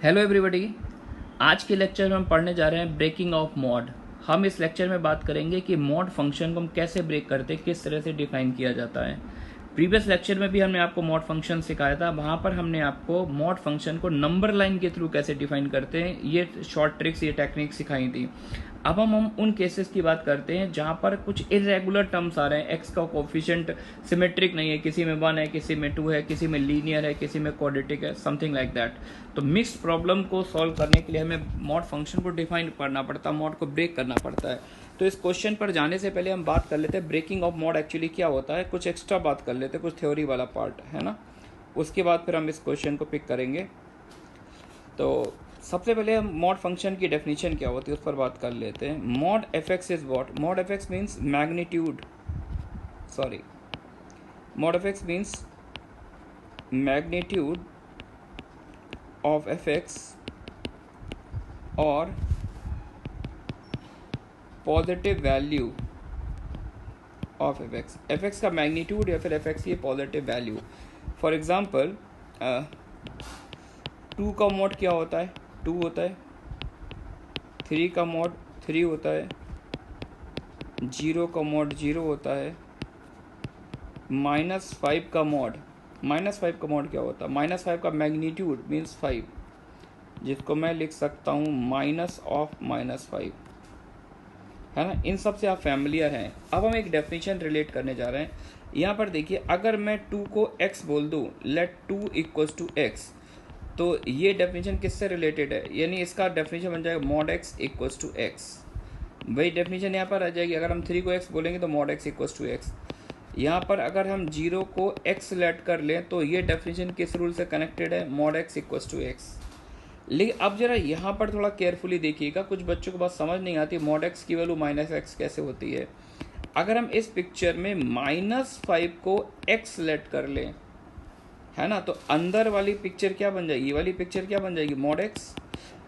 Hello everybody. आज के lecture में हम पढ़ने जा रहे हैं ब्रेकिंग ऑफ मॉड। हम इस लेक्चर में बात करेंगे कि मॉड फंक्शन को हम कैसे ब्रेक करते हैं, किस तरह से डिफाइन किया जाता है। प्रीवियस लेक्चर में भी हमने आपको मॉड फंक्शन सिखाया था, वहाँ पर हमने आपको मॉड फंक्शन को नंबर लाइन के थ्रू कैसे डिफाइन करते हैं ये शॉर्ट ट्रिक्स, ये टेक्निक सिखाई थी। अब हम उन केसेस की बात करते हैं जहाँ पर कुछ इरेगुलर टर्म्स आ रहे हैं, एक्स का कोफिशिएंट सिमेट्रिक नहीं है, किसी में 1 है, किसी में 2 है, किसी में लीनियर है, किसी में क्वाड्रेटिक है, समथिंग लाइक दैट। तो मिक्स्ड प्रॉब्लम को सॉल्व करने के लिए हमें मॉड फंक्शन को डिफाइन करना पड़ता है, मॉड को ब्रेक करना पड़ता है। तो इस क्वेश्चन पर जाने से पहले हम बात कर लेते हैं ब्रेकिंग ऑफ मॉड एक्चुअली क्या होता है, कुछ एक्स्ट्रा बात कर लेते हैं, कुछ थ्योरी वाला पार्ट है ना। उसके बाद फिर हम इस क्वेश्चन को पिक करेंगे। तो सबसे पहले हम मॉड फंक्शन की डेफिनेशन क्या होती है उस पर बात कर लेते हैं। Mod f x is what? Mod f x means mod f x means magnitude of f x और positive value of f x. F x का मैग्नीट्यूड या फिर एफ एक्स की पॉजिटिव वैल्यू। फॉर एग्जाम्पल 2 का mod क्या होता है? 2 होता है। 3 का मॉड 3 होता है। 0 का मॉड 0 होता है। -5 का मॉड क्या होता है? -5 का मैग्नीट्यूड मीन्स 5, जिसको मैं लिख सकता हूँ -5, है ना। इन सब से आप फैमिलियर हैं। अब हम एक डेफिनेशन रिलेट करने जा रहे हैं। यहाँ पर देखिए, अगर मैं 2 को x बोल दूँ, लेट 2 इक्वल्स टू x, तो ये डेफिनेशन किससे रिलेटेड है? यानी इसका डेफिनेशन बन जाएगा mod x equals to x। वही डेफिनेशन यहाँ पर आ जाएगी। अगर हम 3 को x बोलेंगे तो mod x equals to x। यहाँ पर अगर हम 0 को x लेट कर लें तो ये डेफिनेशन किस रूल से कनेक्टेड है? Mod x equals to x। लेकिन अब जरा यहाँ पर थोड़ा केयरफुली देखिएगा, कुछ बच्चों को बात समझ नहीं आती, मॉड x की वैल्यू -x कैसे होती है। अगर हम इस पिक्चर में -5 को x लेट कर लें, है ना, तो अंदर वाली पिक्चर क्या बन जाएगी? ये वाली पिक्चर क्या बन जाएगी? Mod x।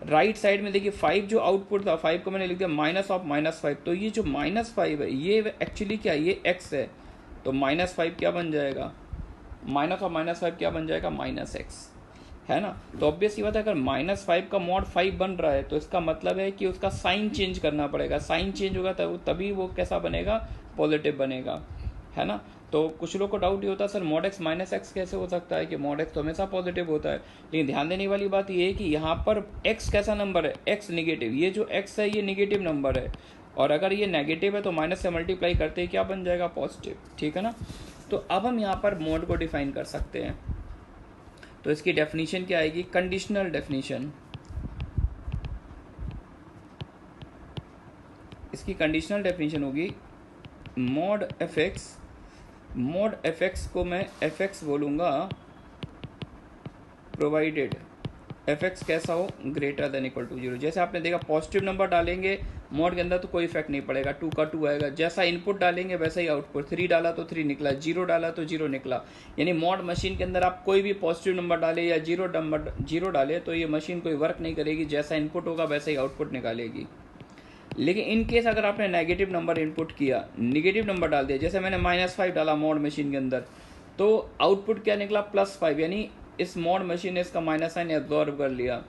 राइट साइड में देखिए 5 जो आउटपुट था, 5 को मैंने लिख दिया -5, तो ये जो -5 है ये एक्चुअली क्या है? ये x है। तो -5 क्या बन जाएगा? -5 क्या बन जाएगा? -x, है ना। तो ऑब्वियस ये बात है, अगर -5 का मॉड 5 बन रहा है तो इसका मतलब है कि उसका साइन चेंज करना पड़ेगा। साइन चेंज होगा तभी वो कैसा बनेगा? पॉजिटिव बनेगा, है ना। तो कुछ लोग को डाउट ये होता है, सर मॉड x -x कैसे हो सकता है? कि मॉड x तो हमेशा पॉजिटिव होता है। लेकिन ध्यान देने वाली बात ये है कि यहाँ पर x कैसा नंबर है? x negative. ये जो x है ये निगेटिव नंबर है, और अगर ये नेगेटिव है तो माइनस से मल्टीप्लाई करते ही क्या बन जाएगा? पॉजिटिव, ठीक है ना। तो अब हम यहाँ पर मॉड को डिफाइन कर सकते हैं। तो इसकी डेफिनेशन क्या आएगी? Conditional definition. इसकी कंडीशनल डेफिनेशन होगी मॉड एफ एक्स को मैं एफ एक्स बोलूँगा प्रोवाइडेड एफ एक्स कैसा हो? Greater than equal to 0। जैसे आपने देखा, पॉजिटिव नंबर डालेंगे मॉड के अंदर तो कोई इफेक्ट नहीं पड़ेगा, 2 का 2 आएगा। जैसा इनपुट डालेंगे वैसा ही आउटपुट। 3 डाला तो 3 निकला, 0 डाला तो 0 निकला। यानी मॉड मशीन के अंदर आप कोई भी पॉजिटिव नंबर डाले या 0 डाले तो ये मशीन कोई वर्क नहीं करेगी, जैसा इनपुट होगा वैसा ही आउटपुट निकालेगी। लेकिन इन केस अगर आपने नेगेटिव नंबर इनपुट किया, नेगेटिव नंबर डाल दिया, जैसे मैंने -5 डाला मॉड मशीन के अंदर, तो आउटपुट क्या निकला? +5। यानी इस मॉड मशीन ने इसका माइनस साइन एब्जॉर्ब कर लिया,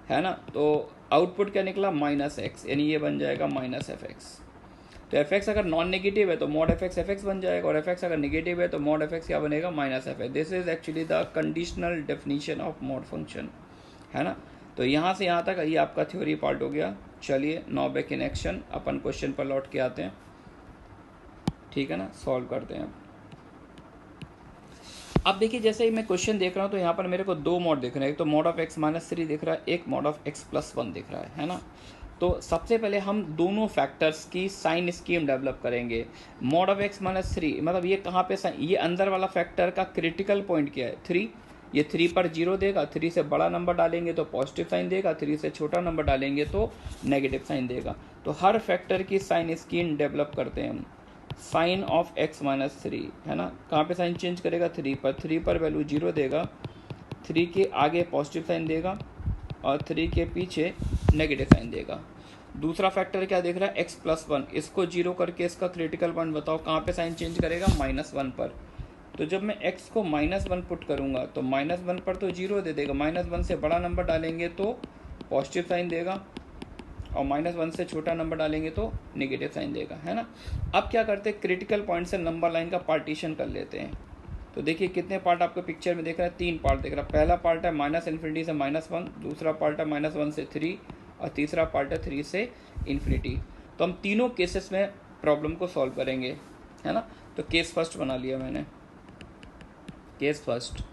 है ना। तो आउटपुट क्या निकला? -x, यानी ये बन जाएगा -fx। तो fx अगर नॉन नेगेटिव है तो मॉड fx बन जाएगा, और fx अगर नेगेटिव है तो मॉड fx क्या बनेगा? -f। This is actually the conditional definition of mod function, है ना। तो यहाँ से यहाँ तक ये आपका थ्योरी पार्ट हो गया। चलिए now back in action, upon question पर लौट के आते हैं, ठीक है ना, सॉल्व करते हैं। अब देखिए, जैसे ही मैं क्वेश्चन देख रहा हूँ तो यहाँ पर मेरे को 2 मॉड दिख रहे हैं। एक तो मॉड ऑफ x -3 दिख रहा है, एक मॉड ऑफ x+1 दिख रहा है ना। तो सबसे पहले हम दोनों फैक्टर्स की साइन स्कीम डेवलप करेंगे। मॉड ऑफ x -3 मतलब ये कहाँ पे साइन, ये अंदर वाला फैक्टर का क्रिटिकल पॉइंट क्या है? 3। ये 3 पर 0 देगा, 3 से बड़ा नंबर डालेंगे तो पॉजिटिव साइन देगा, 3 से छोटा नंबर डालेंगे तो नेगेटिव साइन देगा। तो हर फैक्टर की साइन स्कीम डेवलप करते हैं हम। साइन ऑफ x -3, है ना, कहाँ पे साइन चेंज करेगा? 3 पर वैल्यू 0 देगा, 3 के आगे पॉजिटिव साइन देगा और 3 के पीछे नेगेटिव साइन देगा। दूसरा फैक्टर क्या देख रहा है? x+1, इसको 0 करके इसका क्रिटिकल पॉइंट बताओ, कहाँ पे साइन चेंज करेगा? -1 पर। तो जब मैं x को -1 पुट करूँगा तो -1 पर तो 0 दे देगा, -1 से बड़ा नंबर डालेंगे तो पॉजिटिव साइन देगा, और -1 से छोटा नंबर डालेंगे तो नेगेटिव साइन देगा, है ना। अब क्या करते हैं, क्रिटिकल पॉइंट से नंबर लाइन का पार्टीशन कर लेते हैं। तो देखिए कितने पार्ट आपको पिक्चर में दिख रहा है, 3 पार्ट दिख रहा है। पहला पार्ट है -∞ से -1, दूसरा पार्ट है -1 से 3, और तीसरा पार्ट है 3 से ∞। तो हम तीनों केसेस में प्रॉब्लम को सॉल्व करेंगे, है ना। तो केस फर्स्ट बना लिया मैंने। Case first,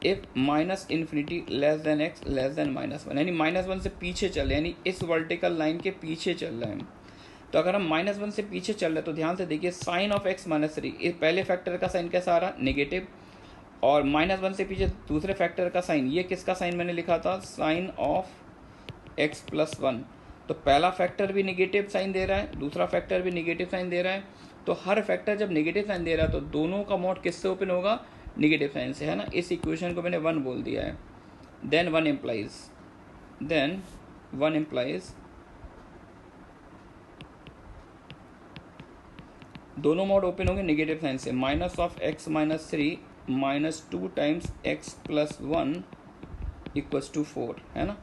if -∞ less than x less then -1, यानी -1 से पीछे चल रहे, यानी इस वर्टिकल लाइन के पीछे चल रहे हैं। तो अगर हम -1 से पीछे चल रहे हैं तो ध्यान से देखिए, साइन ऑफ x -3, ये पहले फैक्टर का साइन कैसा आ रहा, नेगेटिव, और -1 से पीछे दूसरे फैक्टर का साइन, ये किसका साइन मैंने लिखा था, साइन ऑफ x + 1। तो पहला फैक्टर भी नेगेटिव साइन दे रहा है, दूसरा फैक्टर भी नेगेटिव साइन दे रहा है। तो हर फैक्टर जब नेगेटिव साइन दे रहा है तो दोनों का मॉड किससे ओपन होगा, नेगेटिव साइन से, है ना। इस इक्वेशन को मैंने 1 बोल दिया है। देन वन इम्प्लाइज दोनों मोड ओपन होंगे नेगेटिव साइन से, -(x - 3) -2 टाइम्स x + 1 = 4, है ना।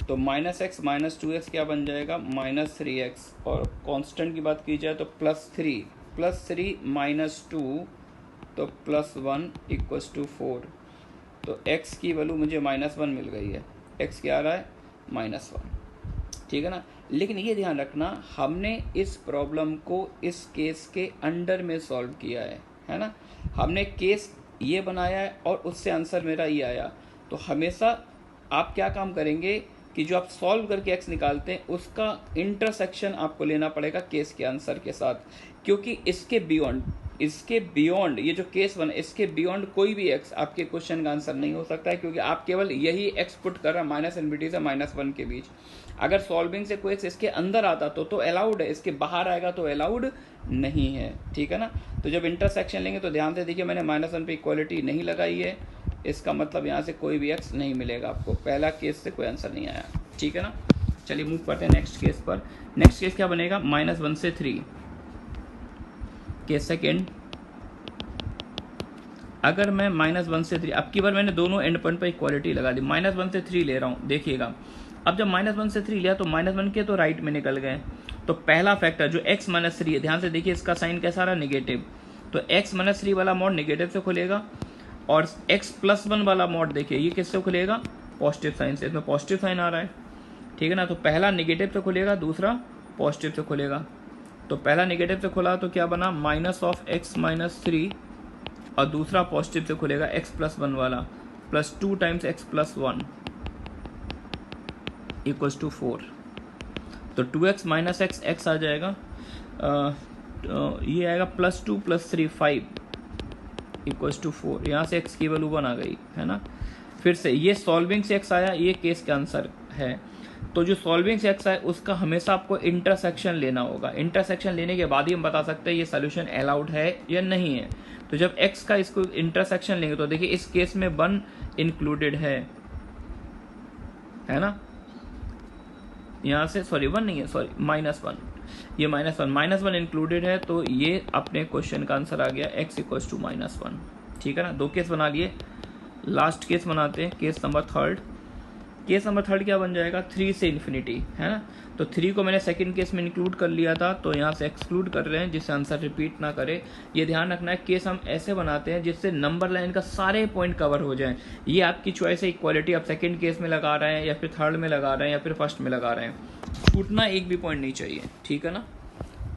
तो -x - 2x क्या बन जाएगा, -3x, और कांस्टेंट की बात की जाए तो +3 -2 तो +1 = 4। तो x की वैल्यू मुझे -1 मिल गई है, x क्या आ रहा है, -1, ठीक है ना। लेकिन ये ध्यान रखना, हमने इस प्रॉब्लम को इस केस के अंडर में सॉल्व किया है ना। हमने केस ये बनाया है और उससे आंसर मेरा ये आया। तो हमेशा आप क्या काम करेंगे कि जो आप सॉल्व करके x निकालते हैं उसका इंटरसेक्शन आपको लेना पड़ेगा केस के आंसर के साथ, क्योंकि इसके बियॉन्ड ये जो केस बना, इसके बियॉन्ड कोई भी x आपके क्वेश्चन का आंसर नहीं हो सकता है, क्योंकि आप केवल यही x पुट कर रहे हैं -∞ से -1 के बीच। अगर सॉल्विंग से कोई x इसके अंदर आता तो अलाउड है, इसके बाहर आएगा तो अलाउड नहीं है, ठीक है ना। तो जब इंटरसेक्शन लेंगे तो ध्यान से देखिए, मैंने -1 पे इक्वालिटी नहीं लगाई है, इसका मतलब यहाँ से कोई भी x नहीं मिलेगा आपको, पहला केस से कोई आंसर नहीं आया, ठीक है ना। चलिए मूव करते हैं नेक्स्ट केस पर। नेक्स्ट केस क्या बनेगा, -1 से 3। केस सेकेंड, अगर मैं -1 से 3, अब की बार मैंने दोनों एंड पॉइंट पर इक्वालिटी लगा दी, -1 से 3 ले रहा हूँ, देखिएगा। अब जब -1 से 3 लिया तो -1 के तो राइट में निकल गए। तो पहला फैक्टर जो x - 3 है, ध्यान से देखिए इसका साइन कैसा रहा, नेगेटिव। तो x - 3 वाला मोड नेगेटिव से खुलेगा, और x + 1 वाला मोड देखिए ये किससे खुलेगा, पॉजिटिव साइन से। इसमें पॉजिटिव साइन आ रहा है, ठीक है ना। तो पहला नेगेटिव से खुलेगा, दूसरा पॉजिटिव से खुलेगा। तो पहला नेगेटिव से खुला तो क्या बना, -(x - 3), और दूसरा पॉजिटिव से खुलेगा x + 1 वाला, +2 टाइम्स x + 1 = 4। तो 2x - x आ जाएगा, ये आएगा +2 + 3 5 = 4। यहाँ से x की वैल्यू 1 आ गई, है ना। फिर से ये सॉल्विंग से x आया, ये केस का आंसर है। तो जो सॉल्विंग से x आया उसका हमेशा आपको इंटरसेक्शन लेना होगा। इंटरसेक्शन लेने के बाद ही हम बता सकते हैं ये सोल्यूशन अलाउड है या नहीं है। तो जब x का इसको इंटरसेक्शन लेंगे तो देखिए इस केस में 1 इंक्लूडेड है ना। यहाँ से सॉरी 1 नहीं है, सॉरी -1, ये -1 इंक्लूडेड है। तो ये अपने क्वेश्चन का आंसर आ गया, x = -1, ठीक है ना। 2 केस बना लिए, लास्ट केस बनाते हैं, case number third. Case number third क्या बन जाएगा, 3 से ∞, है ना। तो 3 को मैंने सेकंड केस में इंक्लूड कर लिया था, तो यहाँ से एक्सक्लूड कर रहे हैं जिससे आंसर रिपीट ना करे। ये ध्यान रखना है, केस हम ऐसे बनाते हैं जिससे नंबर लाइन का सारे पॉइंट कवर हो जाएं। ये आपकी चॉइस है, इक्वालिटी आप सेकंड केस में लगा रहे हैं या फिर थर्ड में लगा रहे हैं या फिर फर्स्ट में लगा रहे हैं, छूटना एक भी पॉइंट नहीं चाहिए, ठीक है ना।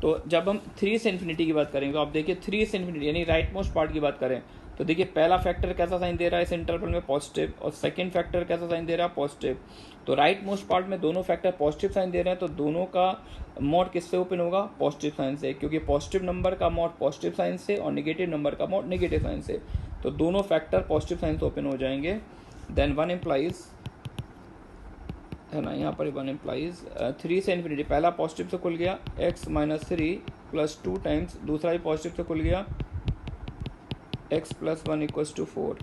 तो जब हम 3 से ∞ की बात करेंगे तो आप देखिए 3 से ∞ यानी राइट मोस्ट पार्ट की बात करें तो देखिए पहला फैक्टर कैसा साइन दे रहा है इस इंटरवल में, पॉजिटिव, और सेकंड फैक्टर कैसा साइन दे रहा है, पॉजिटिव। तो राइट मोस्ट पार्ट में दोनों फैक्टर पॉजिटिव साइन दे रहे हैं, तो दोनों का मॉड किससे ओपन होगा, पॉजिटिव साइन से, क्योंकि पॉजिटिव नंबर का मॉड पॉजिटिव साइन से और नेगेटिव नंबर का मॉड नेगेटिव साइन से। तो दोनों फैक्टर पॉजिटिव साइन से ओपन हो जाएंगे। देन 1 इम्प्लाइज, है ना, यहाँ पर 1 इम्प्लाइज 3 से ∞, पहला पॉजिटिव से खुल गया x - 3 + 2 टाइम्स, दूसरा भी पॉजिटिव से खुल गया x + 1 = 4।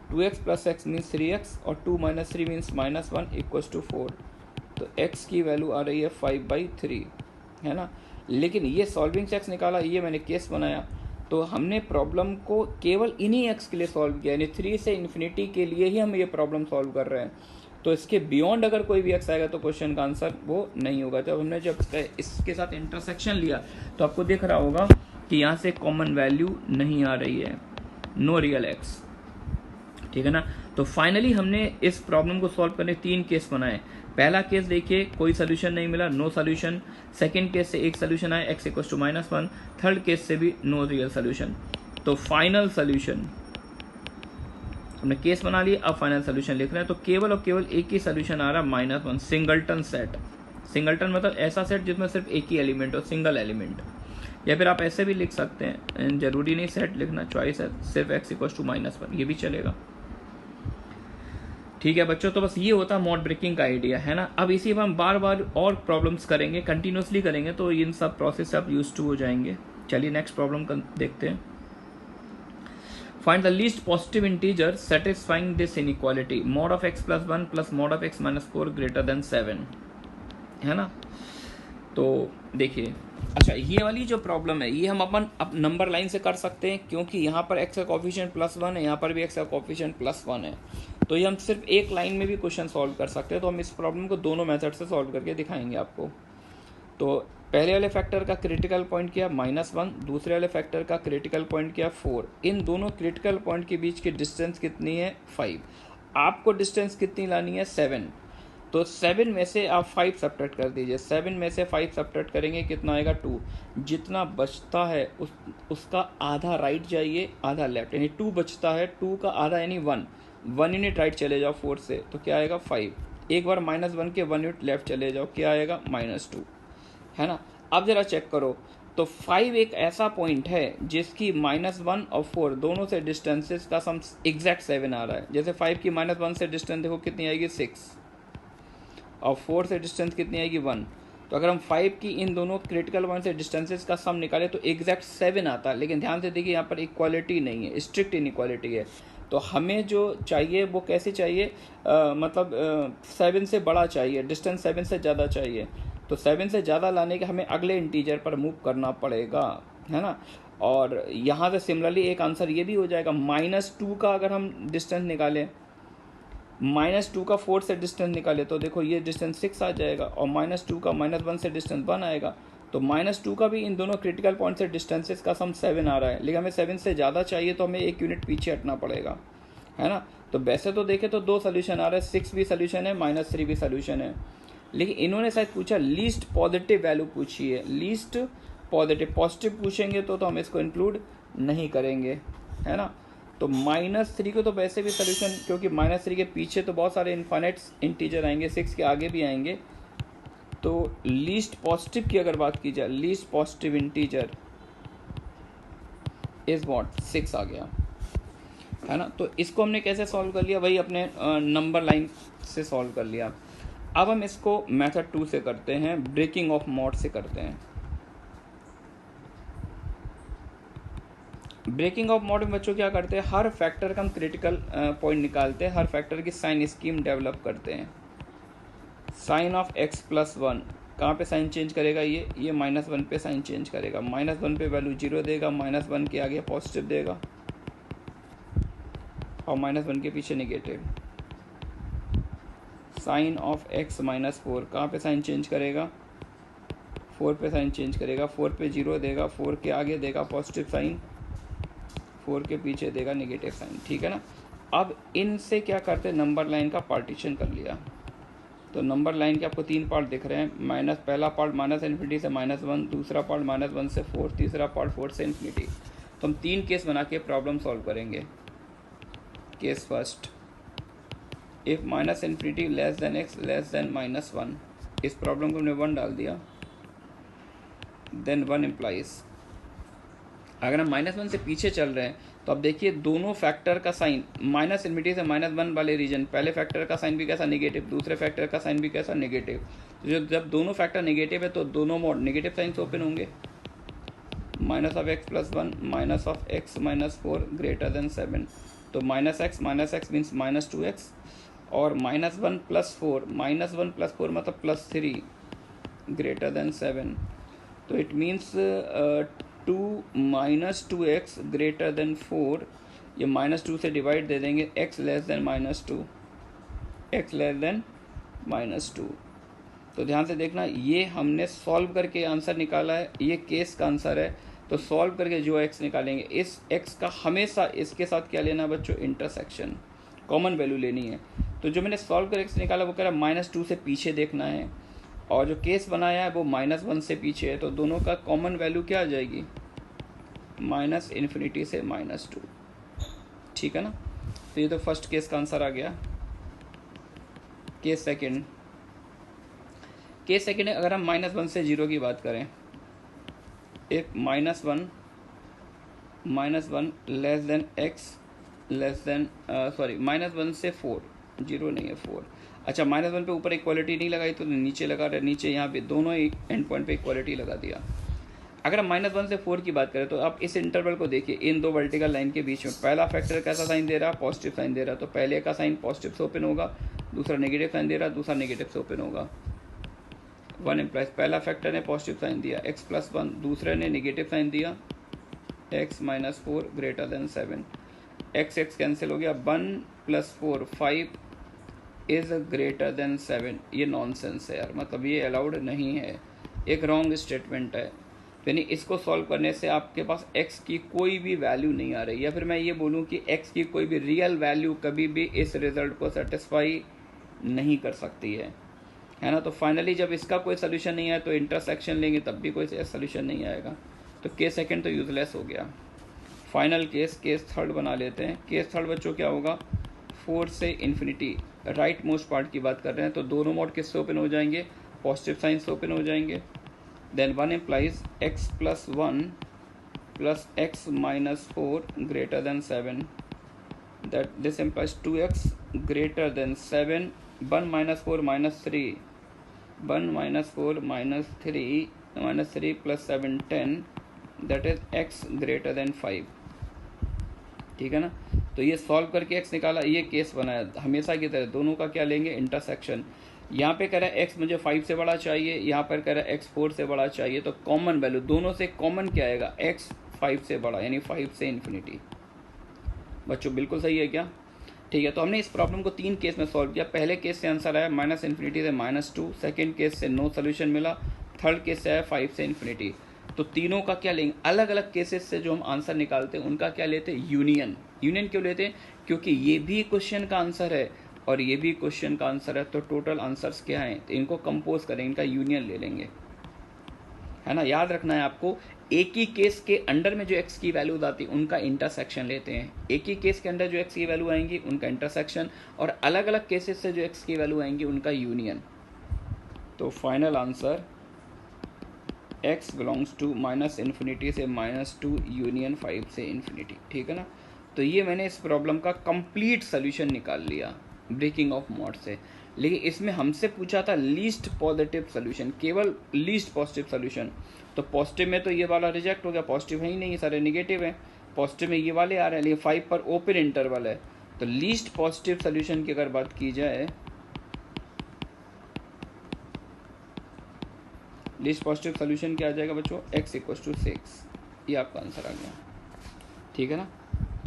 2x + x means 3x और 2 - 3 मीन्स -1 = 4। तो x की वैल्यू आ रही है 5/3, है ना। लेकिन ये सॉल्विंग से x निकाला, ये मैंने केस बनाया। तो हमने प्रॉब्लम को केवल इन्हीं एक्स के लिए सॉल्व किया, यानी 3 से इन्फिनिटी के लिए ही हम ये प्रॉब्लम सॉल्व कर रहे हैं। तो इसके बियॉन्ड अगर कोई भी एक्स आएगा तो क्वेश्चन का आंसर वो नहीं होगा। जब हमने इसके साथ इंटरसेक्शन लिया तो आपको दिख रहा होगा कि यहाँ से कॉमन वैल्यू नहीं आ रही है, नो रियल एक्स, ठीक है ना। तो फाइनली हमने इस प्रॉब्लम को सॉल्व करने 3 केस बनाए। पहला केस देखिए, कोई सोल्यूशन नहीं मिला, नो सोल्यूशन। सेकंड केस से एक सोल्यूशन आया, x equal to -1। Third case से भी नो रियल सोल्यूशन। तो फाइनल सोल्यूशन हमने केस बना लिया, अब फाइनल सोल्यूशन लिख रहे हैं। तो केवल और केवल एक ही सोल्यूशन आ रहा है -1, सिंगलटन सेट। सिंगलटन मतलब ऐसा सेट जिसमें सिर्फ एक ही एलिमेंट हो, सिंगल एलिमेंट। या फिर आप ऐसे भी लिख सकते हैं, जरूरी नहीं सेट लिखना, चॉइस है, सिर्फ x इक्वल टू -1, ये भी चलेगा, ठीक है बच्चों। तो बस ये होता है मॉड ब्रेकिंग का आइडिया, है ना। अब इसी पर हम बार बार और प्रॉब्लम्स करेंगे, कंटिन्यूसली करेंगे, तो इन सब प्रोसेस से आप यूज टू हो जाएंगे। चलिए नेक्स्ट प्रॉब्लम देखते हैं। Find the least positive integer satisfying this inequality, mod of x + 1 + mod of x - 4 > 7, है ना। तो देखिए, अच्छा ये वाली जो प्रॉब्लम है ये हम अपन अब नंबर लाइन से कर सकते हैं, क्योंकि यहाँ पर x का कोफिशिएंट +1 है, यहाँ पर भी x का कोफिशिएंट +1 है। तो ये हम सिर्फ एक लाइन में भी क्वेश्चन सॉल्व कर सकते हैं। तो हम इस प्रॉब्लम को दोनों मेथड से सॉल्व करके दिखाएंगे आपको। तो पहले वाले फैक्टर का क्रिटिकल पॉइंट किया -1, दूसरे वाले फैक्टर का क्रिटिकल पॉइंट किया 4। इन दोनों क्रिटिकल पॉइंट के बीच की डिस्टेंस कितनी है? 5। आपको डिस्टेंस कितनी लानी है? 7। तो 7 में से आप 5 सब्ट्रैक्ट कर दीजिए। 7 में से 5 सब्ट्रैक्ट करेंगे, कितना आएगा? 2। जितना बचता है उसका आधा राइट जाइए, आधा लेफ्ट, यानी 2 बचता है, 2 का आधा यानी 1 यूनिट राइट चले जाओ 4 से, तो क्या आएगा? 5। एक बार -1 के 1 यूनिट लेफ्ट चले जाओ, क्या आएगा? -2, है ना। अब जरा चेक करो, तो 5 एक ऐसा पॉइंट है जिसकी -1 और 4 दोनों से डिस्टेंसेस का सम एग्जैक्ट 7 आ रहा है। जैसे 5 की -1 से डिस्टेंस देखो कितनी आएगी? 6, और 4 से डिस्टेंस कितनी आएगी? 1। तो अगर हम 5 की इन दोनों क्रिटिकल पॉइंट से डिस्टेंसेस का सम निकालें तो एग्जैक्ट 7 आता है। लेकिन ध्यान से देखिए, यहाँ पर इक्वालिटी नहीं है, स्ट्रिक्ट इनइक्वालिटी है। तो हमें जो चाहिए वो कैसे चाहिए? मतलब 7 से बड़ा चाहिए, डिस्टेंस 7 से ज़्यादा चाहिए। तो 7 से ज़्यादा लाने के हमें अगले इंटीजर पर मूव करना पड़ेगा, है ना। और यहाँ से सिमिलरली एक आंसर ये भी हो जाएगा, -2 का अगर हम डिस्टेंस निकालें, -2 का 4 से डिस्टेंस निकाले तो देखो ये डिस्टेंस 6 आ जाएगा, और -2 का -1 से डिस्टेंस 1 आएगा। तो -2 का भी इन दोनों क्रिटिकल पॉइंट से डिस्टेंसेस का सम 7 आ रहा है, लेकिन हमें 7 से ज़्यादा चाहिए तो हमें 1 यूनिट पीछे हटना पड़ेगा, है ना। तो वैसे तो देखें तो 2 सोल्यूशन आ रहे हैं, 6 भी सोल्यूशन है, -3 भी सोल्यूशन है। लेकिन इन्होंने शायद पूछा लीस्ट पॉजिटिव वैल्यू पूछी है, लीस्ट पॉजिटिव पूछेंगे तो हम इसको इंक्लूड नहीं करेंगे, है ना। तो -3 को तो वैसे भी सोल्यूशन, क्योंकि -3 के पीछे तो बहुत सारे इनफाइनाइट इंटीजर आएंगे, 6 के आगे भी आएंगे। तो लीस्ट पॉजिटिव की अगर बात की जाए, least positive integer is what? 6 आ गया, है ना। तो इसको हमने कैसे सॉल्व कर लिया? वही अपने नंबर लाइन से सॉल्व कर लिया। अब हम इसको मेथड 2 से करते हैं, ब्रेकिंग ऑफ मॉड से करते हैं। ब्रेकिंग ऑफ मॉड में बच्चों क्या करते हैं? हर फैक्टर का हम क्रिटिकल पॉइंट निकालते हैं, हर फैक्टर की साइन स्कीम डेवलप करते हैं। साइन ऑफ x + 1 कहाँ पे साइन चेंज करेगा? ये -1 पे साइन चेंज करेगा। -1 पे वैल्यू 0 देगा, -1 के आगे पॉजिटिव देगा, और -1 के पीछे नेगेटिव। साइन ऑफ x - 4 कहाँ पे साइन चेंज करेगा? 4 पे साइन चेंज करेगा, 4 पे 0 देगा, 4 के आगे देगा पॉजिटिव साइन, 4 के पीछे देगा नेगेटिव साइन, ठीक है ना। अब इनसे क्या करते हैं? नंबर लाइन का पार्टीशन कर लिया। तो नंबर लाइन के आपको 3 पार्ट दिख रहे हैं, पहला पार्ट -∞ से -1, दूसरा पार्ट -1 से 4, तीसरा पार्ट 4 से ∞। तो हम 3 केस बना के प्रॉब्लम सॉल्व करेंगे। Case first, if -∞ less than x less then -1, इस प्रॉब्लम को हमने 1 डाल दिया, देन 1 इम्प्लाइज। अगर हम -1 से पीछे चल रहे हैं तो अब देखिए दोनों फैक्टर का साइन, -∞ से -1 वाले रीजन, पहले फैक्टर का साइन भी कैसा? नेगेटिव, दूसरे फैक्टर का साइन भी कैसा? नेगेटिव। जब दोनों फैक्टर नेगेटिव है तो दोनों मोड नेगेटिव साइन से ओपन होंगे। -(x + 1 -(x - 4 > 7), तो -x मीन्स -2x, और -1 + 4, -1 + 4 मतलब +3 > 7। तो it means two minus two x greater than 4, ये -2 से डिवाइड दे देंगे, x less than -2, x less than -2। तो ध्यान से देखना, ये हमने सॉल्व करके आंसर निकाला है, ये केस का आंसर है। तो सॉल्व करके जो x निकालेंगे, इस x का हमेशा इसके साथ क्या लेना है बच्चों, इंटरसेक्शन, कॉमन वैल्यू लेनी है। तो जो मैंने सॉल्व कर x निकाला वो कह रहा है -2 से पीछे देखना है, और जो केस बनाया है वो -1 से पीछे है। तो दोनों का कॉमन वैल्यू क्या आ जाएगी, -∞ से -2, ठीक है ना। तो ये तो फर्स्ट केस का आंसर आ गया। केस सेकंड है, अगर हम -1 से 0 की बात करें, एक -1 less than x less then -1 से 4, 0 नहीं है 4, अच्छा -1 पे ऊपर इक्वालिटी नहीं लगाई तो नीचे लगा रहे, नीचे यहाँ पे दोनों एंड पॉइंट पे इक्वालिटी लगा दिया। अगर हम -1 से 4 की बात करें तो आप इस इंटरवल को देखिए, इन दो वर्टिकल लाइन के बीच में पहला फैक्टर कैसा साइन दे रहा है, पॉजिटिव साइन दे रहा है। तो पहले का साइन पॉजिटिव से ओपन होगा, दूसरा नेगेटिव साइन दे रहा है, दूसरा नेगेटिव से ओपन होगा। 1 इम्प्लाइज, पहला फैक्टर ने पॉजिटिव साइन दिया x+1, दूसरे ने नेगेटिव साइन दिया x -4 greater than 7, x cancel हो गया, 1 + 4 5 इज ग्रेटर देन 7। ये नॉनसेंस है यार, मतलब ये अलाउड नहीं है, एक रॉन्ग स्टेटमेंट है। यानी इसको सॉल्व करने से आपके पास x की कोई भी वैल्यू नहीं आ रही, या फिर मैं ये बोलूँ कि x की कोई भी रियल वैल्यू कभी भी इस रिजल्ट को सेटिस्फाई नहीं कर सकती है ना। तो फाइनली जब इसका कोई सोल्यूशन नहीं आया तो इंटरसेक्शन लेंगे तब भी कोई सोल्यूशन नहीं आएगा। तो केस सेकंड तो यूजलेस हो गया। फाइनल केस थर्ड बना लेते हैं। केस थर्ड बच्चों क्या होगा, 4 से इन्फिनिटी, राइट मोस्ट पार्ट की बात कर रहे हैं। तो दोनों मोड किससे ओपन हो जाएंगे, पॉजिटिव साइन से ओपन हो जाएंगे। Then 1 implies x+1 + x -4 greater than 7, that this implies 2x greater than 7, 1 - 4 -3, 1 - 4 -3 + 7 10, that is x greater than 5, ठीक है ना। तो ये सॉल्व करके x निकाला, ये केस बनाया। हमेशा की तरह दोनों का क्या लेंगे, इंटरसेक्शन। यहाँ पे कह रहा है x मुझे 5 से बड़ा चाहिए, यहाँ पर कह रहा है x 4 से बड़ा चाहिए। तो कॉमन वैल्यू दोनों से कॉमन क्या आएगा, x 5 से बड़ा, यानी 5 से इन्फिनिटी। बच्चों बिल्कुल सही है क्या, ठीक है। तो हमने इस प्रॉब्लम को 3 केस में सॉल्व किया। पहले केस से आंसर आया -∞ से -2, सेकेंड केस से नो सोल्यूशन मिला, थर्ड केस से आया 5 से इन्फिनिटी। तो तीनों का क्या लेंगे, अलग अलग केसेस से जो हम आंसर निकालते हैं उनका क्या लेते हैं, यूनियन। यूनियन क्यों लेते हैं, क्योंकि ये भी क्वेश्चन का आंसर है और ये भी क्वेश्चन का आंसर है, तो टोटल आंसर्स क्या हैं, तो इनको कंपोज करेंगे, इनका यूनियन ले लेंगे, है ना। याद रखना है आपको, एक ही केस के अंडर में जो x की वैल्यूज आती है उनका इंटरसेक्शन लेते हैं। एक ही केस के अंदर जो x की वैल्यू आएंगी उनका इंटरसेक्शन, और अलग अलग केसेस से जो x की वैल्यू आएंगी उनका यूनियन। तो final answer x belongs to -∞ से -2 यूनियन 5 से इन्फिनिटी, ठीक है ना। तो ये मैंने इस प्रॉब्लम का कंप्लीट सोल्यूशन निकाल लिया ब्रेकिंग ऑफ मॉड से। लेकिन इसमें हमसे पूछा था लीस्ट पॉजिटिव सोल्यूशन, केवल लीस्ट पॉजिटिव सोल्यूशन। तो पॉजिटिव में तो ये वाला रिजेक्ट हो गया, पॉजिटिव है ही नहीं, सारे नेगेटिव हैं। पॉजिटिव में ये वाले आ रहे हैं, लेकिन 5 पर ओपन इंटरवल है। तो लीस्ट पॉजिटिव सोल्यूशन की अगर बात की जाए, लीस्ट पॉजिटिव सोल्यूशन क्या आ जाएगा बच्चों, x = 6। ये आपका आंसर आ गया, ठीक है ना।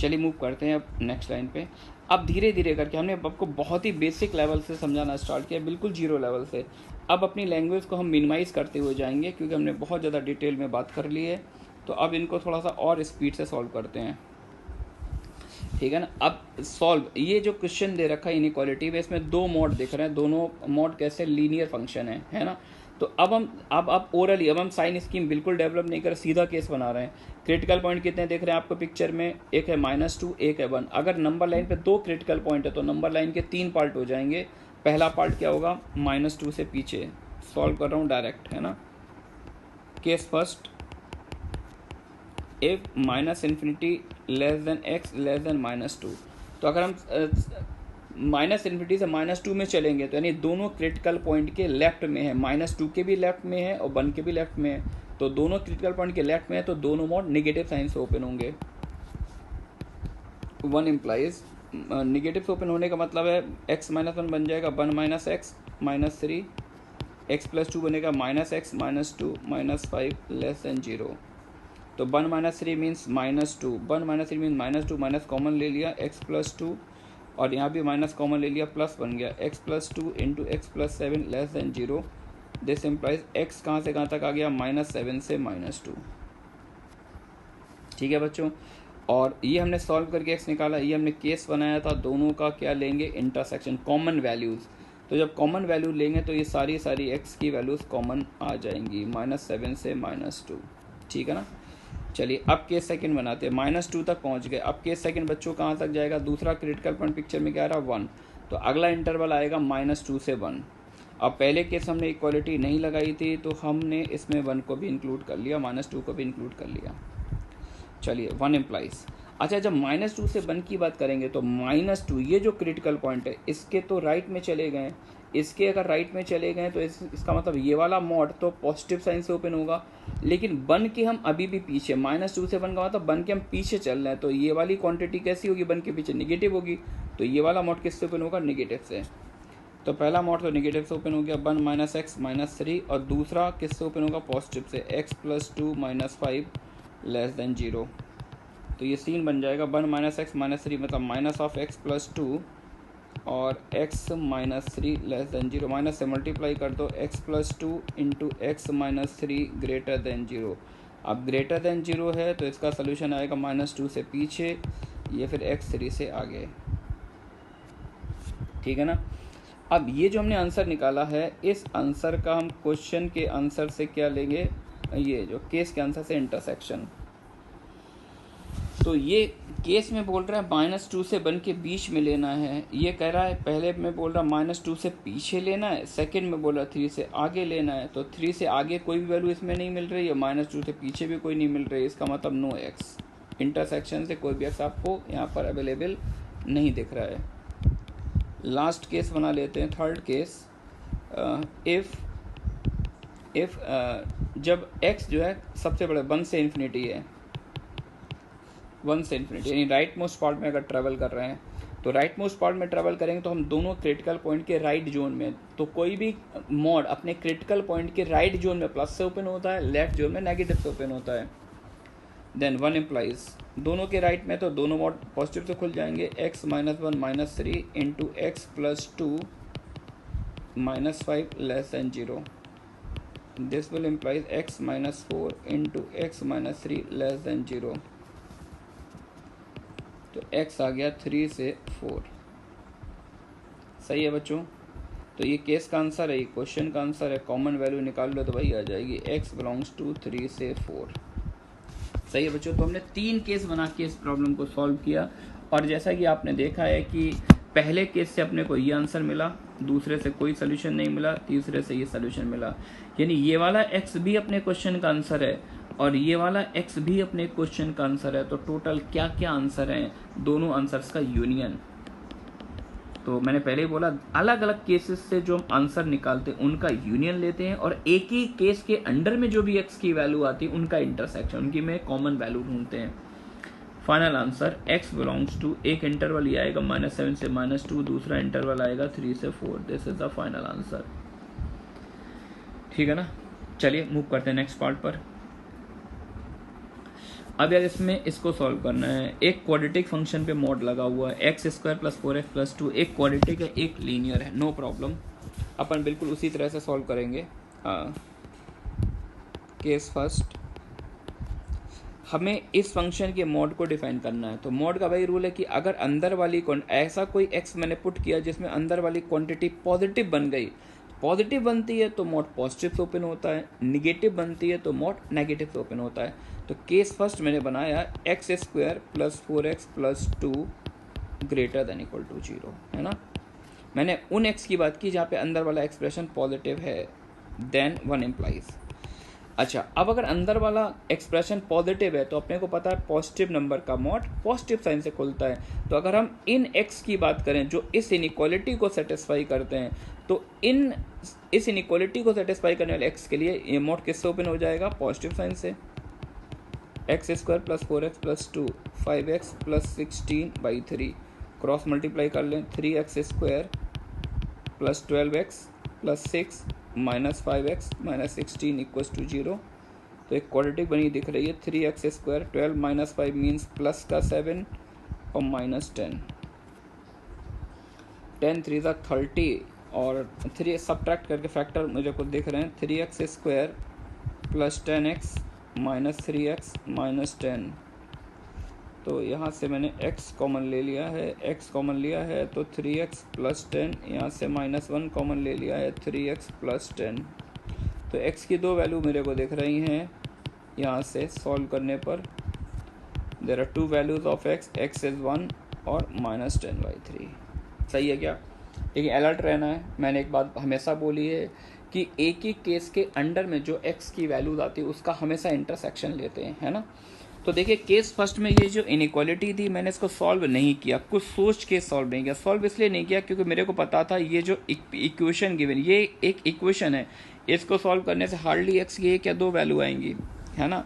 चलिए मूव करते हैं अब नेक्स्ट लाइन पे। अब धीरे धीरे करके हमने आपको बहुत ही बेसिक लेवल से समझाना स्टार्ट किया, बिल्कुल जीरो लेवल से। अब अपनी लैंग्वेज को हम मिनिमाइज़ करते हुए जाएंगे, क्योंकि हमने बहुत ज़्यादा डिटेल में बात कर ली है। तो अब इनको थोड़ा सा और स्पीड से सॉल्व करते हैं, ठीक है ना। अब सॉल्व, ये जो क्वेश्चन दे रखा है इनइक्वालिटी में, इसमें 2 मोड दिख रहे हैं, दोनों मोड कैसे, लीनियर फंक्शन है ना। तो अब ओरली अब हम साइन स्कीम बिल्कुल डेवलप नहीं कर, सीधा केस बना रहे हैं। क्रिटिकल पॉइंट कितने दिख रहे हैं आपको पिक्चर में, एक है -2, एक है 1। अगर नंबर लाइन पे 2 क्रिटिकल पॉइंट है तो नंबर लाइन के 3 पार्ट हो जाएंगे। पहला पार्ट क्या होगा, -2 से पीछे, सॉल्व कर रहा हूँ डायरेक्ट, है ना। Case first, if -∞ x <-2। तो अगर हम -∞ से -2 में चलेंगे तो यानी दोनों क्रिटिकल पॉइंट के लेफ्ट में है, -2 के भी लेफ्ट में है और 1 के भी लेफ्ट में है। तो दोनों क्रिटिकल पॉइंट के लेफ्ट में है, तो दोनों मोड नेगेटिव साइन से ओपन होंगे। 1 इम्प्लाइज नेगेटिव से ओपन होने का मतलब है x - 1 बन जाएगा 1 - x -3, x + 2 बनेगा -x -2 -5 << 0। तो 1 minus 3 means -2, 1 minus 3 means -2, minus common ले लिया x प्लस 2, और यहाँ भी माइनस कॉमन ले लिया, प्लस बन गया x plus 2 into x plus 7 less than 0। This implies x कहाँ से कहाँ तक आ गया, -7 से -2। ठीक है बच्चों, और ये हमने सॉल्व करके x निकाला, ये हमने केस बनाया था, दोनों का क्या लेंगे, इंटरसेक्शन, कॉमन वैल्यूज़। तो जब कॉमन वैल्यू लेंगे तो ये सारी x की वैल्यूज़ कॉमन आ जाएंगी, -7 से -2। ठीक है ना। चलिए अब केस सेकंड बनाते हैं, -2 तक पहुंच गए। अब केस सेकंड बच्चों कहाँ तक जाएगा, दूसरा क्रिटिकल पॉइंट पिक्चर में क्या रहा, 1, तो अगला इंटरवल आएगा -2 से 1। अब पहले केस हमने इक्वालिटी नहीं लगाई थी तो हमने इसमें 1 को भी इंक्लूड कर लिया, -2 को भी इंक्लूड कर लिया। चलिए 1 इम्प्लाइज, अच्छा जब -2 से 1 की बात करेंगे तो -2 ये जो क्रिटिकल पॉइंट है इसके तो राइट में चले गए, इसके अगर राइट में चले गए तो इसका मतलब ये वाला मॉड तो पॉजिटिव साइन से ओपन होगा, लेकिन 1 के हम अभी भी पीछे, -2 से 1 का मतलब 1 के हम पीछे चल रहे हैं, तो ये वाली क्वांटिटी कैसी होगी, 1 के पीछे निगेटिव होगी, तो ये वाला मॉड किससे ओपन होगा, निगेटिव से। तो पहला मॉड तो निगेटिव से ओपन हो गया, 1 माइनस एक्स माइनस 3, और दूसरा किससे ओपन होगा, पॉजिटिव से, x plus 2 minus 5 less than 0। तो ये सीन बन जाएगा 1 माइनस एक्स माइनस 3 मतलब माइनस ऑफ x प्लस 2 और x minus 3 less than 0। Minus से मल्टीप्लाई कर दो, x plus 2 into x minus 3 greater than 0। अब ग्रेटर देन 0 है तो इसका सोल्यूशन आएगा -2 से पीछे, ये फिर x3 से आगे। ठीक है ना। अब ये जो हमने आंसर निकाला है, इस आंसर का हम क्वेश्चन के आंसर से क्या लेंगे, ये जो केस के आंसर से इंटरसेक्शन। तो ये केस में बोल रहा है -2 से 1 के बीच में लेना है, ये कह रहा है पहले में बोल रहा -2 से पीछे लेना है, सेकंड में बोल रहा 3 से आगे लेना है। तो 3 से आगे कोई भी वैल्यू इसमें नहीं मिल रही है, -2 से पीछे भी कोई नहीं मिल रही है, इसका मतलब नो x, इंटरसेक्शन से कोई भी x आपको यहाँ पर अवेलेबल नहीं दिख रहा है। लास्ट केस बना लेते हैं, थर्ड केस। इफ़ जब x जो है सबसे बड़ा 1 से इन्फिनिटी है, 1 से इन्फिनिटी, यानी राइट मोस्ट पार्ट में अगर ट्रैवल कर रहे हैं, तो राइट मोस्ट पार्ट में ट्रैवल करेंगे तो हम दोनों क्रिटिकल पॉइंट के राइट जोन में, तो कोई भी मॉड अपने क्रिटिकल पॉइंट के राइट जोन में प्लस से ओपन होता है, लेफ्ट जोन में नेगेटिव से ओपन होता है। देन 1 इम्प्लाइज दोनों के राइट में तो दोनों मॉड पॉजिटिव से खुल जाएंगे, x minus 1 minus 3 into x plus 2 minus 5 less than 0। This will implies x minus 4 into x minus 3 less than 0। तो x आ गया 3 से 4। सही है बच्चों। तो ये केस का आंसर है, ये क्वेश्चन का आंसर है। कॉमन वैल्यू निकाल लो तो वही आ जाएगी, x बिलोंग्स टू 3 से 4। सही है बच्चों। तो हमने 3 केस बना के इस प्रॉब्लम को सॉल्व किया, और जैसा कि आपने देखा है कि पहले केस से अपने को ये आंसर मिला, दूसरे से कोई सोल्यूशन नहीं मिला, तीसरे से ये सोल्यूशन मिला। यानी ये वाला x भी अपने क्वेश्चन का आंसर है और ये वाला x भी अपने क्वेश्चन का आंसर है। तो टोटल क्या क्या आंसर हैं, दोनों आंसर्स का यूनियन। तो मैंने पहले ही बोला, अलग अलग केसेस से जो हम आंसर निकालते हैं उनका यूनियन लेते हैं, और एक ही केस के अंडर में जो भी x की वैल्यू आती है उनका इंटरसेक्शन, उनकी में कॉमन वैल्यू ढूंढते हैं। Final answer x belongs to, एक इंटरवल ये आएगा -7 से -2, दूसरा इंटरवल आएगा 3 से 4। This is the final answer. ठीक है ना। चलिए मूव करते हैं नेक्स्ट पार्ट पर। अब यार इसमें इसको सॉल्व करना है। एक क्वाड्रेटिक फंक्शन पे मॉड लगा हुआ है, x² + 4x + 2, एक क्वाड्रेटिक है एक लीनियर है, नो प्रॉब्लम। अपन बिल्कुल उसी तरह से सॉल्व करेंगे। केस फर्स्ट, हमें इस फंक्शन के मॉड को डिफाइन करना है। तो मॉड का वही रूल है कि अगर अंदर वाली ऐसा कोई x मैंने पुट किया जिसमें अंदर वाली क्वांटिटी पॉजिटिव बन गई, पॉजिटिव बनती है तो मॉड पॉजिटिव से ओपन होता है, निगेटिव बनती है तो मॉड नेगेटिव से ओपन होता है। तो केस फर्स्ट मैंने बनाया x² + 4x + 2 greater than equal to 0, है ना। मैंने उन x की बात की जहाँ पे अंदर वाला एक्सप्रेशन पॉजिटिव है। Then 1 implies. अच्छा, अब अगर अंदर वाला एक्सप्रेशन पॉजिटिव है तो अपने को पता है पॉजिटिव नंबर का मॉड पॉजिटिव साइन से खुलता है। तो अगर हम इन x की बात करें जो इस इनइक्वालिटी को सेटिस्फाई करते हैं, तो इस इनइक्वालिटी को सेटिस्फाई करने वाले x के लिए ये मॉड किससे ओपन हो जाएगा, पॉजिटिव साइन से। x² + 4x + 2 5x + 16/3 cross multiply कर लें, 3x² + 12x + 6 -5x - 16 = 0। तो एक क्वाड्रेटिक बनी दिख रही है 3x²। 12 माइनस 5 मीन्स प्लस का 7 और माइनस 10। 10 3 ज़ा 30 और 3 सब्ट्रैक्ट करके फैक्टर मुझे कुछ दिख रहे हैं 3x² plus 10x minus 3x minus 10। तो यहाँ से मैंने x कॉमन ले लिया है, x कॉमन लिया है तो 3x प्लस 10, यहाँ से -1 कॉमन ले लिया है 3x प्लस 10। तो x की दो वैल्यू मेरे को दिख रही हैं यहाँ से सॉल्व करने पर। There are two values of x is 1 और -10/3। सही है क्या? लेकिन अलर्ट रहना है। मैंने एक बात हमेशा बोली है कि एक ही केस के अंडर में जो x की वैल्यूज आती है उसका हमेशा इंटरसेक्शन लेते हैं, है ना। तो देखिए केस फर्स्ट में ये जो इनइक्वालिटी थी मैंने इसको सॉल्व नहीं किया, कुछ सोच के सॉल्व नहीं किया। सॉल्व इसलिए नहीं किया क्योंकि मेरे को पता था ये जो इक्वेशन गिवन, ये एक इक्वेशन है, इसको सॉल्व करने से हार्डली x की एक या दो वैल्यू आएंगी, है ना।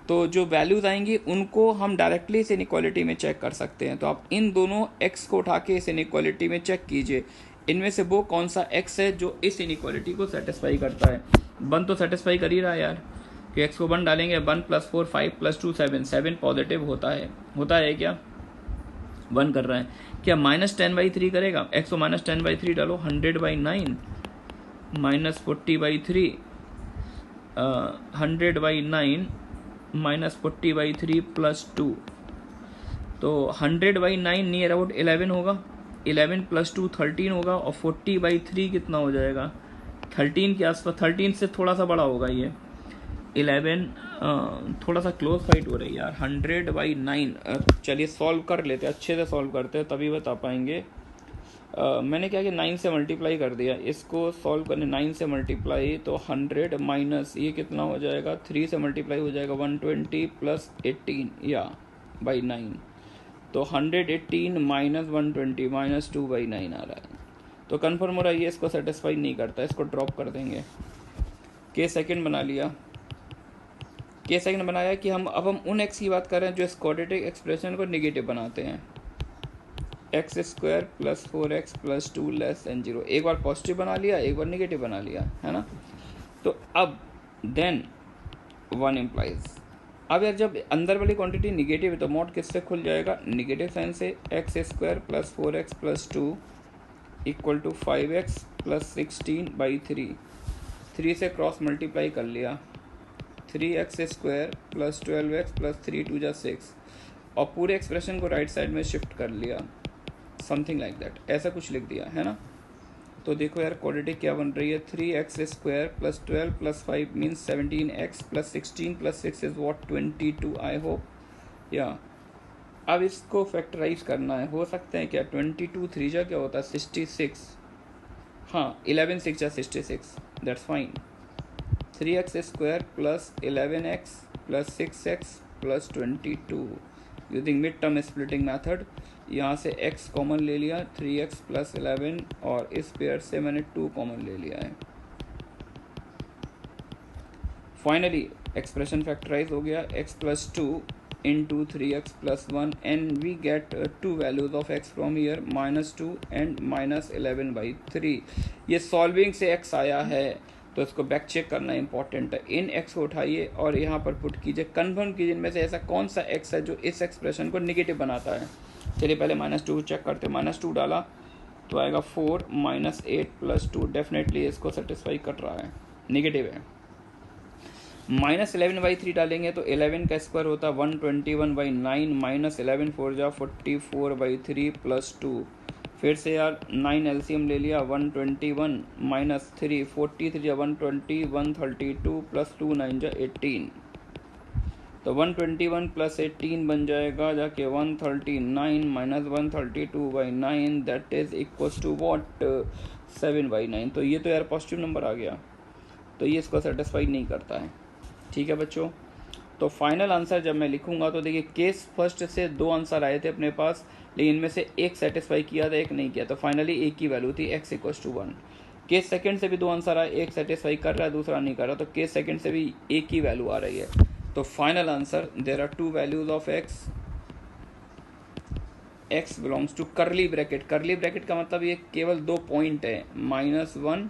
तो जो वैल्यूज आएंगी उनको हम डायरेक्टली इस इनइक्वालिटी में चेक कर सकते हैं। तो आप इन दोनों x को उठा के इस इनइक्वालिटी में चेक कीजिए, इनमें से वो कौन सा x है जो इस इनइक्वालिटी को सेटिस्फाई करता है। 1 तो सेटिस्फाई कर ही रहा है यार, कि x को 1 डालेंगे 1 + 4 5 + 2 7, 7 पॉजिटिव होता है क्या? 1 कर रहा है क्या? -10/3 करेगा। x को -10/3 डालो, 100/9 -40/3, 100/9 -40/3 + 2। तो 100/9 नियर अबाउट 11 होगा, 11 + 2 13 होगा, और 40/3 कितना हो जाएगा? 13 के आसपास, 13 से थोड़ा सा बड़ा होगा ये 11। थोड़ा सा क्लोज फाइट हो रही है यार। 100/9 चलिए सॉल्व कर लेते हैं, अच्छे से सॉल्व करते हैं तभी बता पाएंगे। मैंने क्या कि 9 से मल्टीप्लाई कर दिया, इसको सॉल्व करने 9 से मल्टीप्लाई तो 100 माइनस ये कितना हो जाएगा, 3 से मल्टीप्लाई हो जाएगा 120 + 18 या /9। तो 118 माइनस 120 -2/9 आ रहा है। तो कन्फर्म हो रहा है ये इसको सेटिस्फाई नहीं करता, इसको ड्रॉप कर देंगे। केस सेकंड बना लिया। केस सेकंड बनाया कि हम उन x की बात कर रहे हैं जो इस क्वाड्रेटिक एक्सप्रेशन को नेगेटिव बनाते हैं। x² + 4x + 2 < 0। एक बार पॉजिटिव बना लिया, एक बार नेगेटिव बना लिया, है ना। तो अब देन 1 इम्प्लाइज, अब यार जब अंदर वाली क्वांटिटी निगेटिव है तो मॉड किससे खुल जाएगा? निगेटिव साइन से। x² + 4x + 2 = 5x + 16/3। 3 से क्रॉस मल्टीप्लाई कर लिया, 3x² + 12x + 3 2 = 6, और पूरे एक्सप्रेशन को राइट साइड में शिफ्ट कर लिया, समथिंग लाइक दैट, ऐसा कुछ लिख दिया, है ना। तो देखो यार क्वाड्रेटिक क्या बन रही है, 3x² + 12 + 5 means 17x + 16 + 6 is what 22, I hope या। अब इसको फैक्टराइज करना है, हो सकते हैं क्या 22 3 जा क्या होता है 66, हाँ 11 6 जा 66, that's fine. 3x² + 11x + 6x + 22 using mid term splitting method. यहाँ से x कॉमन ले लिया, 3x + 11, और इस पेयर से मैंने 2 कॉमन ले लिया है। फाइनली एक्सप्रेशन फैक्टराइज हो गया, x + 2 × 3x + 1 and we get 2 values of x from here -2 and -11/3। ये सॉल्विंग से x आया है तो इसको बैक चेक करना इंपॉर्टेंट है। इन x को उठाइए और यहाँ पर पुट कीजिए, कन्फर्म कीजिए इनमें से ऐसा कौन सा x है जो इस एक्सप्रेशन को निगेटिव बनाता है। चलिए पहले -2 चेक करते हैं। -2 डाला तो आएगा 4 -8 + 2, डेफिनेटली इसको सेटिस्फाई कर रहा है, निगेटिव है। -11/3 डालेंगे तो 11 का स्क्वायर होता है 121/9 -11 4 जा 44/3 + 2। फिर से यार 9 एलसीएम ले लिया, 121 - 3 43 जा 120 132 + 2 9 जा 18। तो 121 + 18 बन जाएगा जाके 139 - 132/9, that is equals to what 7/9। तो ये तो यार पॉजिटिव नंबर आ गया, तो ये इसको सेटिस्फाई नहीं करता है। ठीक है बच्चों, तो फाइनल आंसर जब मैं लिखूंगा तो देखिए केस फर्स्ट से 2 आंसर आए थे अपने पास, लेकिन इनमें से एक सेटिस्फाई किया था, एक नहीं किया, तो फाइनली एक की वैल्यू थी x = 1। केस सेकंड से भी 2 आंसर आए, एक सेटिस्फाई कर रहा है दूसरा नहीं कर रहा, तो केस सेकंड से भी एक ही वैल्यू आ रही है। तो final answer there are 2 values of x belongs to curly bracket. Curly bracket का मतलब ये केवल 2 पॉइंट है, -1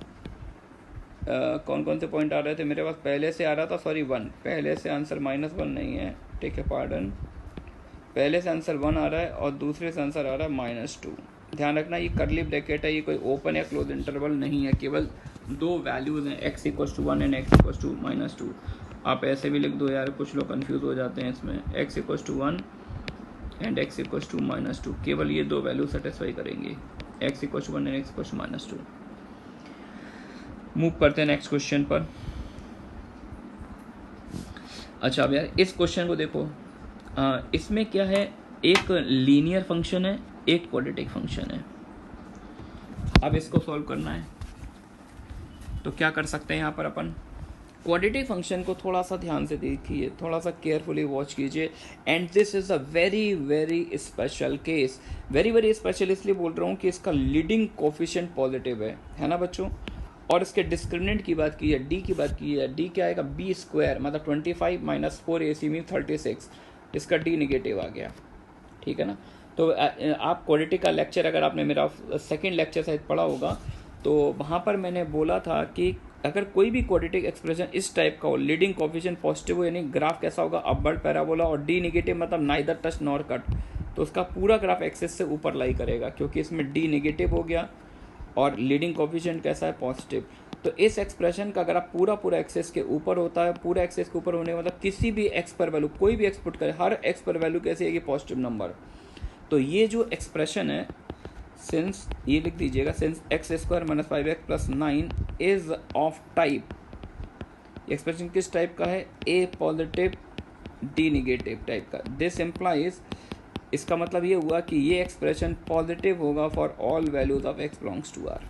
कौन कौन से पॉइंट आ रहे थे मेरे पास? पहले से आ रहा था, सॉरी 1, पहले से आंसर -1 नहीं है, ठीक है, पार्डन। पहले से आंसर 1 आ रहा है और दूसरे से आंसर आ रहा है -2। ध्यान रखना ये करली ब्रैकेट है, ये कोई ओपन या क्लोज इंटरवल नहीं है, केवल दो वैल्यूज़ हैं, x = 1 एंड x = -2। आप ऐसे भी लिख दो यार, कुछ लोग कंफ्यूज हो जाते हैं इसमें। x = 1 एंड x = -2, केवल ये दो वैल्यू सेटिस्फाई करेंगे, x = 1 एंड x = -2। मूव करते हैं नेक्स्ट क्वेश्चन पर। अच्छा अब यार इस क्वेश्चन को देखो, इसमें क्या है, एक लीनियर फंक्शन है, एक क्वाड्रेटिक फंक्शन है। अब इसको सॉल्व करना है तो क्या कर सकते हैं यहाँ पर अपन, क्वाड्रेटिक फंक्शन को थोड़ा सा ध्यान से देखिए, थोड़ा सा केयरफुली वॉच कीजिए। And this is a very very special case. Very very special इसलिए बोल रहा हूँ कि इसका लीडिंग कोफिशिएंट पॉजिटिव है ना बच्चों। और इसके डिस्क्रिमिनेंट की बात की है, डी की बात की है, डी क्या आएगा, b² मतलब 25 - 4ac मीन 36, इसका डी निगेटिव आ गया, ठीक है ना। तो आप क्वाड्रेटिक का लेक्चर अगर आपने मेरा सेकंड लेक्चर शायद पढ़ा होगा, तो वहाँ पर मैंने बोला था कि अगर कोई भी क्वाड्रेटिक एक्सप्रेशन इस टाइप का हो, लीडिंग कोफिशिएंट पॉजिटिव हो, यानी ग्राफ कैसा होगा, अपवर्ड पैराबोला, और डी निगेटिव मतलब नाइदर टच नॉर कट, तो उसका पूरा ग्राफ एक्सिस से ऊपर लाई करेगा, क्योंकि इसमें डी निगेटिव हो गया और लीडिंग कोफिशिएंट कैसा है, पॉजिटिव। तो इस एक्सप्रेशन का अगर आप पूरा एक्सेस के ऊपर होता है, पूरा एक्सेस के ऊपर होने मतलब किसी भी एक्स पर वैल्यू, कोई भी एक्सपुट करे, हर एक्स पर वैल्यू कैसी है, पॉजिटिव नंबर। तो ये जो एक्सप्रेशन है, सिंस ये लिख दीजिएगा, since x² - 5x + 9 is of type, expression किस टाइप का है, a positive D negative type का। दिस इम्प्लाइज, इसका मतलब ये हुआ कि ये एक्सप्रेशन पॉजिटिव होगा for all values of x belongs to R।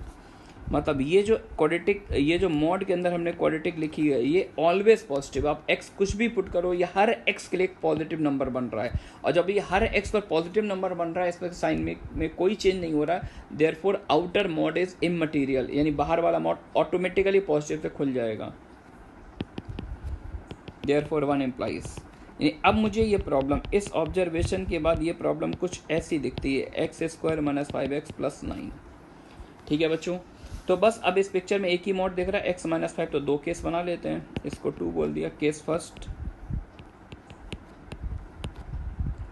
मतलब ये जो क्वाड्रेटिक, ये जो मॉड के अंदर हमने क्वाड्रेटिक लिखी है, ये ऑलवेज पॉजिटिव, आप x कुछ भी पुट करो, ये हर x के लिए एक पॉजिटिव नंबर बन रहा है। और जब ये हर x पर पॉजिटिव नंबर बन रहा है, इस पर साइन में कोई चेंज नहीं हो रहा है, therefore outer mod is immaterial, यानी बाहर वाला मॉड ऑटोमेटिकली पॉजिटिव से खुल जाएगा। देयरफॉर 1 इम्प्लाइज, यानी अब मुझे ये प्रॉब्लम, इस ऑब्जर्वेशन के बाद ये प्रॉब्लम कुछ ऐसी दिखती है, x² - 5x + 9, ठीक है बच्चों। तो बस अब इस पिक्चर में एक ही मॉड दिख रहा है, x - 5, तो दो केस बना लेते हैं, इसको 2 बोल दिया। केस फर्स्ट,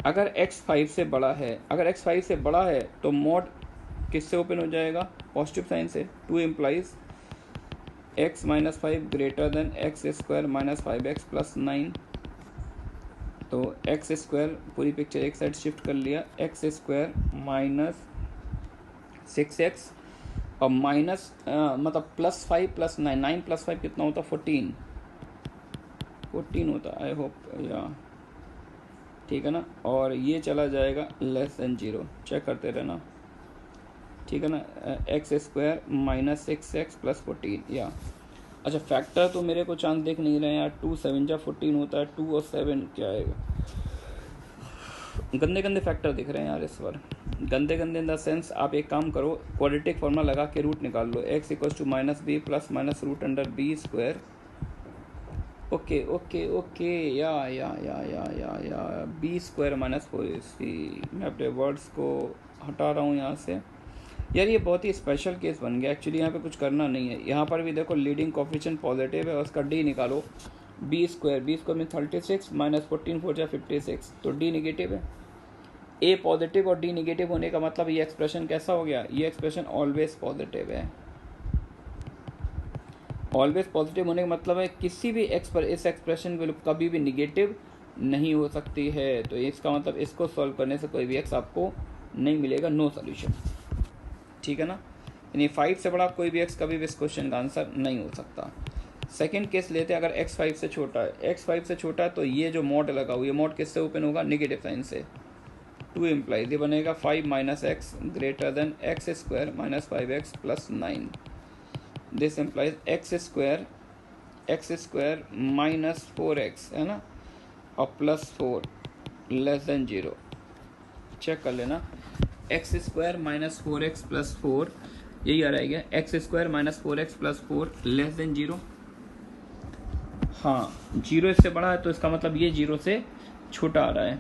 अगर x 5 से बड़ा है, अगर x 5 से बड़ा है तो मॉड किससे ओपन हो जाएगा, पॉजिटिव साइन से। 2 implies x - 5 greater than x² - 5x + 9, तो x², पूरी पिक्चर एक साइड शिफ्ट कर लिया, x² - 6x और माइनस मतलब +5 + 9, 9 + 5 कितना होता, 14 होता, आई होप, या ठीक है ना। और ये चला जाएगा <0, चेक करते रहना, ठीक है ना। x² - 6x + 14, या अच्छा फैक्टर तो मेरे को चांस देख नहीं रहे हैं यार, 2 7 जा 14 होता है, 2 और 7 क्या आएगा, गंदे गंदे फैक्टर दिख रहे हैं यार इस बार, गंदे गंदे इन द सेंस। आप एक काम करो, क्वाड्रेटिक फॉर्मूला लगा के रूट निकाल लो, x = -b + √b²। Okay okay okay, या b² - 4ac। मैं अपने वर्ड्स को हटा रहा हूँ यहाँ से यार, ये बहुत ही स्पेशल केस बन गया एक्चुअली, यहाँ पे कुछ करना नहीं है। यहाँ पर भी देखो लीडिंग कोफिशिएंट पॉजिटिव है, उसका डी निकालो, b² में 36 - 14 4 = 56, तो डी निगेटिव है। ए पॉजिटिव और डी निगेटिव होने का मतलब ये एक्सप्रेशन कैसा हो गया, ये एक्सप्रेशन ऑलवेज पॉजिटिव है। ऑलवेज पॉजिटिव होने का मतलब है किसी भी एक्स पर इस एक्सप्रेशन वैल्यू कभी भी निगेटिव नहीं हो सकती है। तो इसका मतलब इसको सॉल्व करने से कोई भी एक्स आपको नहीं मिलेगा, नो सोल्यूशन, ठीक है ना। यानी 5 से बड़ा कोई भी एक्स कभी भी इस क्वेश्चन का आंसर नहीं हो सकता। सेकेंड केस लेते हैं, अगर x 5 से छोटा है, x 5 से छोटा है तो ये जो मॉड लगा हुआ, ये मॉड किससे ओपन होगा, नेगेटिव साइन से। 2 इम्प्लाइज, ये बनेगा 5 - x greater than x² - 5x + 9। This implies x² - 4x है ना, और +4 < 0। चेक कर लेना, x² - 4x + 4, यही आ रहेगा, x² - 4x + 4 < 0। हाँ 0 इससे बड़ा है, तो इसका मतलब ये 0 से छोटा आ रहा है।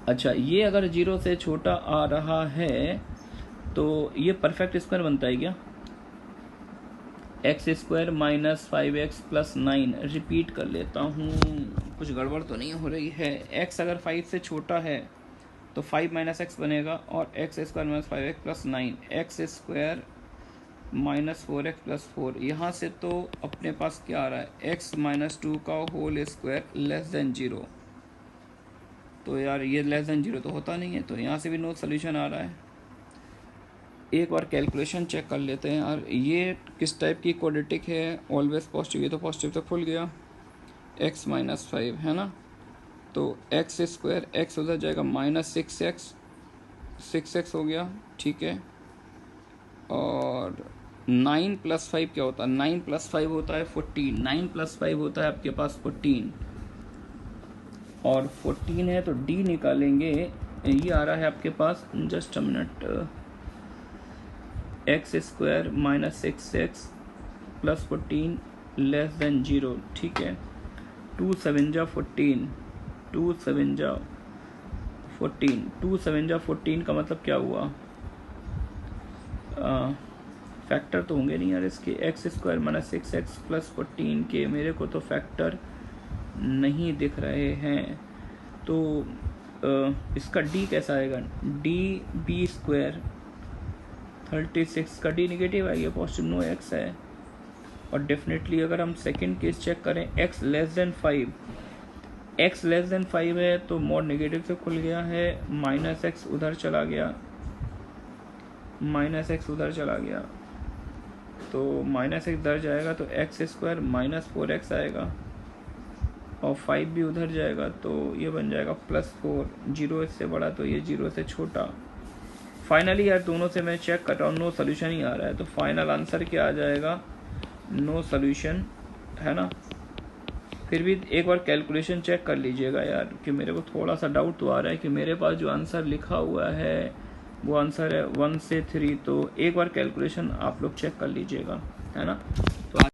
अच्छा ये अगर 0 से छोटा आ रहा है तो ये परफेक्ट स्क्वायर बनता है क्या, x square minus 5x plus 9, repeat कर लेता हूँ, कुछ गड़बड़ तो नहीं हो रही है। x अगर 5 से छोटा है तो 5 माइनस एक्स बनेगा और x square minus 5x plus 9, x square minus 4x plus 4। यहाँ से तो अपने पास क्या आ रहा है, x माइनस 2 का होल स्क्वायर लेस देन 0। तो यार ये लेस देन 0 तो होता नहीं है, तो यहाँ से भी नो सोल्यूशन आ रहा है। एक बार कैलकुलेशन चेक कर लेते हैं यार, ये किस टाइप की क्वाड्रेटिक है, ऑलवेज पॉजिटिव, ये तो पॉजिटिव तो खुल गया, x माइनस 5 है ना, तो एक्स स्क्वायर, एक्स उधर जाएगा माइनस 6x हो गया, ठीक है। और 9 प्लस 5 क्या होता है, 9 प्लस 5 होता है 14, 9 प्लस 5 होता है आपके पास 14, और 14 है तो d निकालेंगे, ये आ रहा है आपके पास, just a minute, x square minus 6x plus 14 less than 0, ठीक है। 2 7 जा 14, 2 7 जा 14, 2 7 जा 14 का मतलब क्या हुआ, फैक्टर तो होंगे नहीं यार इसके, x square minus 6x plus 14 के मेरे को तो फैक्टर नहीं दिख रहे हैं, तो इसका d कैसा आएगा, d b स्क्वायर 36 का d निगेटिव आ गया, पॉजिटिव, नो x है। और डेफिनेटली अगर हम सेकंड केस चेक करें, x less then 5, x less then 5 है तो मोड नेगेटिव से खुल गया है, माइनस x उधर चला गया, माइनस x उधर चला गया, तो माइनस x उधर जाएगा तो एक्स स्क्वायर माइनस 4x आएगा, और 5 भी उधर जाएगा तो ये बन जाएगा प्लस 4, 0 इससे बड़ा तो ये 0 से छोटा। फाइनली यार दोनों से मैं चेक कर रहा हूँ, नो सोल्यूशन ही आ रहा है, तो फाइनल आंसर क्या आ जाएगा, नो सोल्यूशन, है ना। फिर भी एक बार कैलकुलेशन चेक कर लीजिएगा यार, कि मेरे को थोड़ा सा डाउट तो आ रहा है कि मेरे पास जो आंसर लिखा हुआ है वो आंसर है 1 से 3, तो एक बार कैलकुलेशन आप लोग चेक कर लीजिएगा, है ना। तो